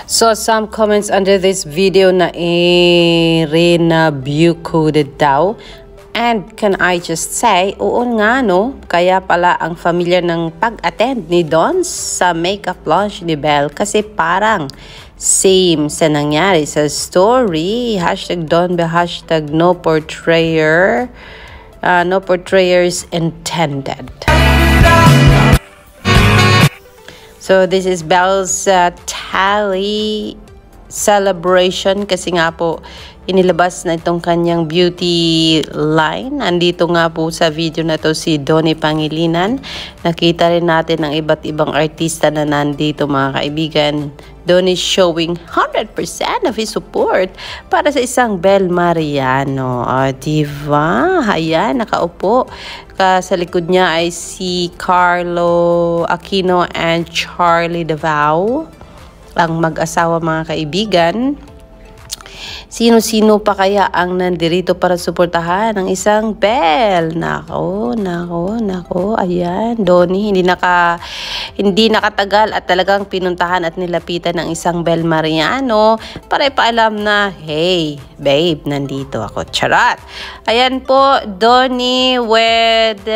So some comments under this video na Irina Bucoded daw. And can I just say, oo nga no, kaya pala ang familiar ng pag-attend ni Don sa makeup launch ni Belle kasi parang same sa nangyari sa story. Hashtag Don Belle, hashtag no portrayer, no portrayers intended. So this is Belle's tally celebration kasi nga po inilabas na itong kanyang beauty line. Andito nga po sa video na to si Donnie Pangilinan. Nakita rin natin ang iba't ibang artista na nandito mga kaibigan. Donnie showing 100% of his support para sa isang Belle Mariano. Diba? Ayan, nakaupo. Sa likod niya ay si Carlo Aquino and Charlie Davao. Ang mag-asawa mga kaibigan. Sino-sino pa kaya ang nandirito para suportahan ng isang Belle? Nako. Ayan, Donnie, hindi nakatagal at talagang pinuntahan at nilapitan ng isang Belle Mariano para ipaalam na, hey, babe, nandito ako. Charot! Ayan po, Donnie with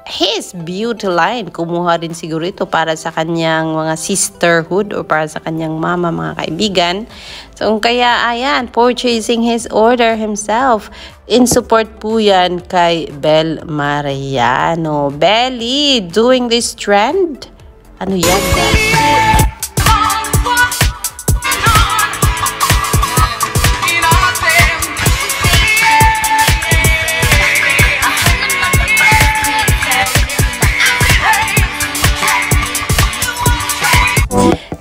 his beauty line. Kumuha rin siguro ito para sa kanyang mga sisterhood or para sa kanyang mama, mga kaibigan. So, kaya ayan, purchasing his order himself. In support po yan kay Belle Mariano. Belly, doing this trend? Ano yan, Belle?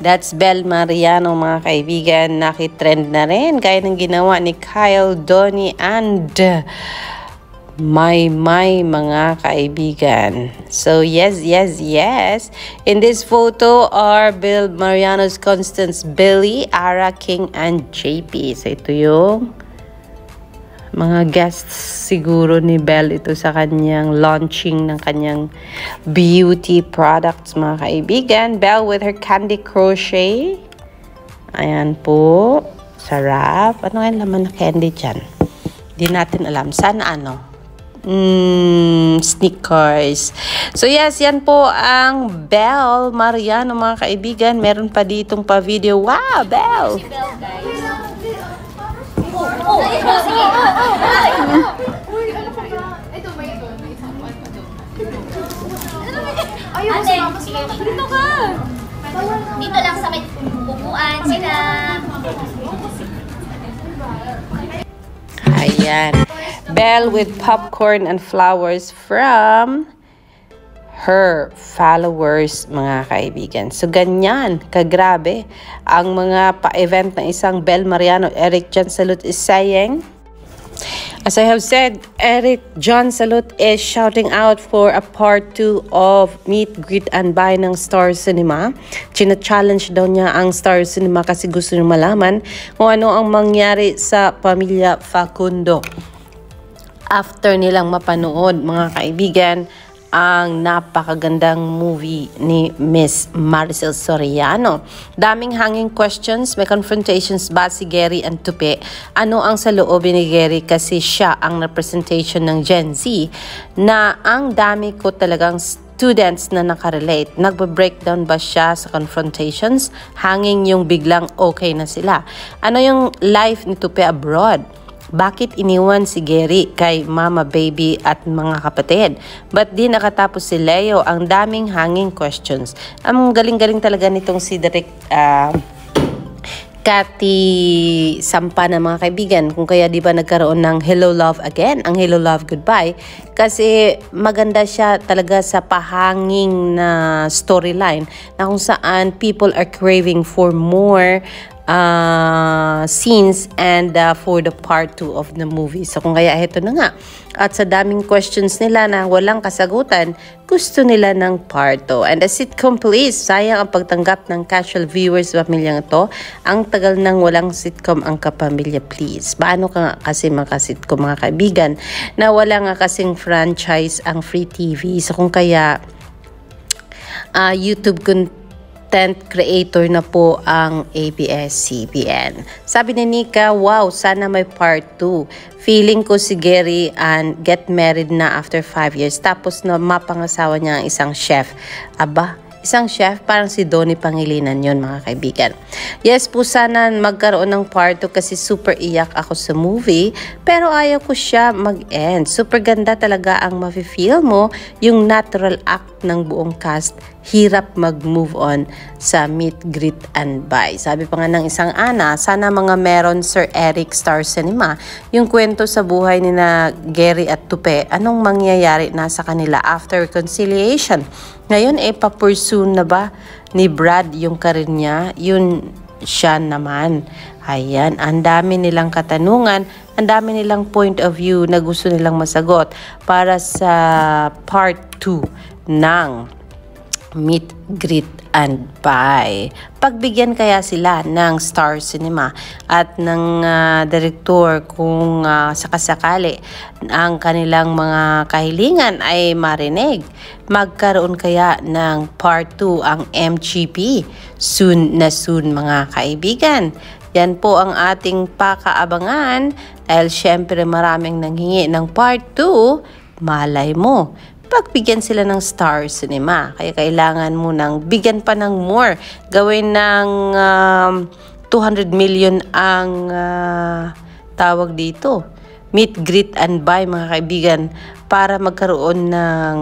That's Belle Mariano mga kaibigan. Nakitrend na rin gaya ng ginawa ni Kyle, Donnie and my mga kaibigan. So yes. In this photo are Belle Mariano's Constance, Billy, Ara, King and JP. So ito yung mga guests siguro ni Belle ito sa kanyang launching ng kanyang beauty products mga kaibigan. Belle with her candy crochet. Ayan po. Sarap. Ano nga laman na candy dyan? Di natin alam. Sana ano? Sneakers. So yes, yan po ang Belle Mariano mga kaibigan. Meron pa ditong pa video. Wow, Belle! Si Belle, guys. Sige. Uy, ano ka ba? Ito ba ito? May isang one pa doon. Ayaw, sumama sila. Dito ka! Dito lang sa may upuan sila. Ayan. Belle with popcorn and flowers from her followers, mga kaibigan. So, ganyan, kagrabe, ang mga pa-event ng isang Belle Mariano. Eric John Salute is saying, as I have said, Eric John Salute is shouting out for a part 2 of Meet, Greet, and Buy ng Star Cinema. China-challenge daw niya ang Star Cinema kasi gusto niya malaman kung ano ang mangyari sa pamilya Facundo. After nilang mapanood, mga kaibigan, ang napakagandang movie ni Miss Maricel Soriano. Daming hanging questions, may confrontations ba si Gary and Tupi? Ano ang sa loobin ni Gary kasi siya ang representation ng Gen Z na ang dami ko talagang students na nakarelate. Nagbe-breakdown ba siya sa confrontations? Hanging yung biglang okay na sila. Ano yung life ni Tupi abroad? Bakit iniwan si Gary kay mama, baby at mga kapatid? Ba't di nakatapos si Leo? Ang daming hanging questions. Ang galing-galing talaga nitong si Direk Cathy Sampa na mga kaibigan. Kung kaya di ba nagkaroon ng Hello Love Again, ang Hello Love Goodbye. Kasi maganda siya talaga sa pahanging na storyline na kung saan people are craving for more scenes and for the part 2 of the movie. So kung kaya ito na nga. At sa daming questions nila na walang kasagutan, gusto nila ng part 2. And the sitcom please, sayang ang pagtanggap ng casual viewers sa pamilyang ito. Ang tagal nang walang sitcom ang kapamilya please. Paano ka nga kasi makasitcom mga kaibigan na wala nga kasing franchise ang Free TV. So kung kaya YouTube content creator na po ang ABS-CBN. Sabi ni Nika, wow, sana may part 2. Feeling ko si Gary and get married na after 5 years. Tapos na mapangasawa niya ang isang chef. Aba, isang chef, parang si Donnie Pangilinan yon mga kaibigan. Yes po, sana magkaroon ng part 2 kasi super iyak ako sa movie. Pero ayaw ko siya mag-end. Super ganda talaga ang mafe-feel mo, yung natural act ng buong cast. Hirap mag-move on sa meet, greet, and buy. Sabi pa nga ng isang Ana, sana mga meron Sir Eric Star Cinema. Yung kwento sa buhay ni na Gary at Tupe, anong mangyayari na sa kanila after reconciliation? Ngayon, pa-pursue na ba ni Brad yung karir niya? Yun siya naman. Ayan, ang dami nilang katanungan, ang dami nilang point of view na gusto nilang masagot para sa part 2 ng Meet, Greet, and Buy. Pagbigyan kaya sila ng Star Cinema at ng direktor kung sakasakali ang kanilang mga kahilingan ay marinig. Magkaroon kaya ng part 2 ang MGP? Soon na soon mga kaibigan. Yan po ang ating pakaabangan dahil syempre maraming nanghingi ng part 2. Malay mo, pagbigyan sila ng Star Cinema. Kaya kailangan mo nang bigyan pa ng more. Gawin ng 200 million ang tawag dito. Meet, greet, and buy mga kaibigan para magkaroon ng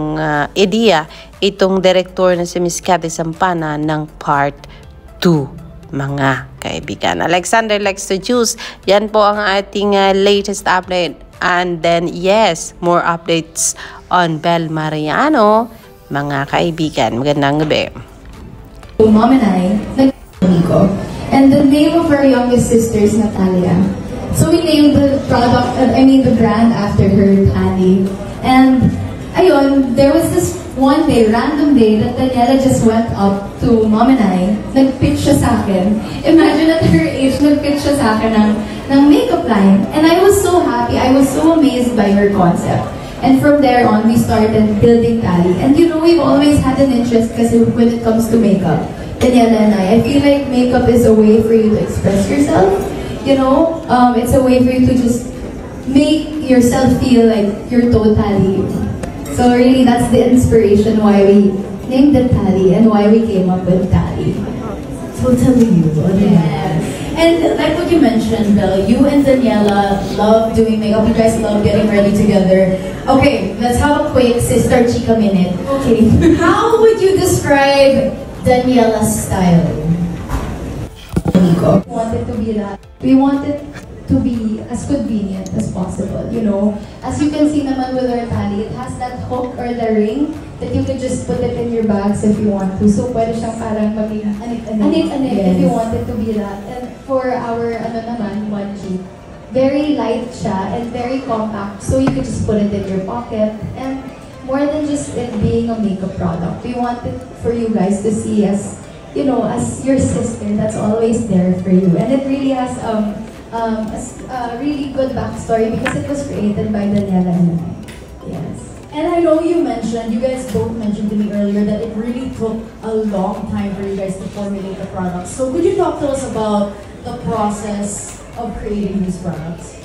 idea itong director na si Miss Cathy Sampana ng part 2 mga kaibigan. Alexander likes to choose. Yan po ang ating latest update. And then, yes, more updates on Bel Mariano, mga kaibigan. Magandang gabi. Mom and I, nag-Nico. And the name of our youngest sister is Natalia. So we named the the brand after her, Tali. And, ayun, there was this one day, random day, that Daniela just went up to Mom and I, nag-pitch siya sa akin. Imagine at her age, nag-pitch siya sa akin ng makeup line. And I was so happy, I was so amazed by her concept. And from there on, we started building Tali. And you know, we've always had an interest kasi when it comes to makeup, Daniela and I feel like makeup is a way for you to express yourself. You know, it's a way for you to just make yourself feel like you're totally you. So really, that's the inspiration why we named it Tali and why we came up with Tali. Totally you. Yes. And like what you mentioned, Belle, you and Daniela love doing makeup. You guys love getting ready together. Okay, let's have a quick Sister Chica minute. Okay. How would you describe Daniela's style? Nico. We wanted to be that. We wanted to be as convenient as possible, you know. As you can see naman with our Tali, it has that hook or the ring that you can just put it in your bags if you want to. So pwede siyang parang maging anik-anik if you wanted to be that. And for our naman, 1G, very light siya and very compact. So you can just put it in your pocket. And more than just it being a makeup product, we wanted for you guys to see as, you know, as your sister that's always there for you. And it really has a really good backstory because it was created by Daniela and I. Yes. And I know you guys both mentioned to me earlier that it really took a long time for you guys to formulate the products. So could you talk to us about the process of creating these products?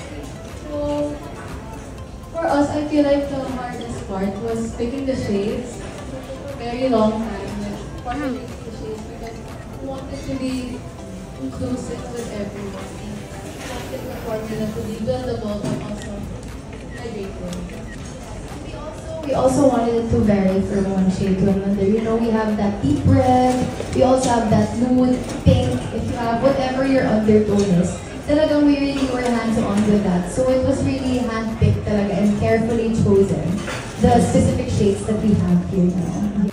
So, for us, I feel like the hardest part was picking the shades. It took a very long time, like, formulating the shades because we wanted to be inclusive with everyone. We wanted the formula to be buildable but also hydrating. We also wanted it to vary from one shade to another. You know, we have that deep red, we also have that nude, pink, if you have whatever your undertone is. Talagang we really were hands-on with that. So it was really hand-picked talaga and carefully chosen, the specific shades that we have here now.